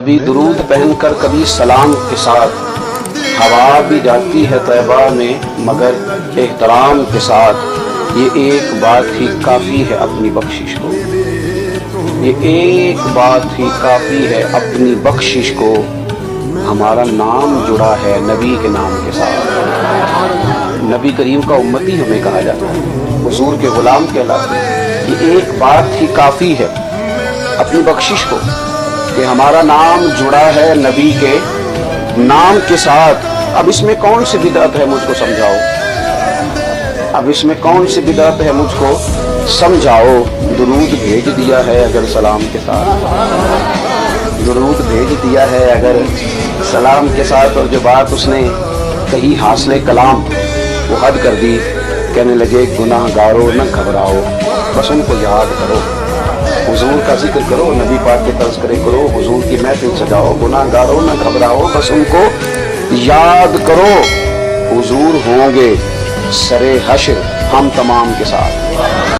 कभी दुरूद पहनकर कभी सलाम के साथ हवा भी जाती है तैबा में मगर एहतराम के साथ। ये एक बात ही काफ़ी है अपनी बख्शिश को, ये एक बात ही काफ़ी है अपनी बख्शिश को। हमारा नाम जुड़ा है नबी के नाम के साथ। नबी करीम का उम्मती हमें कहा जाता है, हुजूर के गुलाम कहलाते हैं। ये एक बात ही काफ़ी है अपनी बख्शिश को कि हमारा नाम जुड़ा है नबी के नाम के साथ। अब इसमें कौन सी बिदअत है मुझको समझाओ, अब इसमें कौन सी बिदअत है मुझको समझाओ। दुरूद भेज दिया है अगर सलाम के साथ, दुरूद भेज दिया है अगर सलाम के साथ। और जो बात उसने कही हासिल कलाम वो हद कर दी। कहने लगे गुनाहगारों न घबराओ बस उनको याद करो, हुजूर का जिक्र करो, नबी पाक के तज़किरे करो, हुजूर की महफिल सजाओ। गुनाहगारों न घबराओ बस उनको याद करो, हुजूर होंगे सरे हश्र हम तमाम के साथ।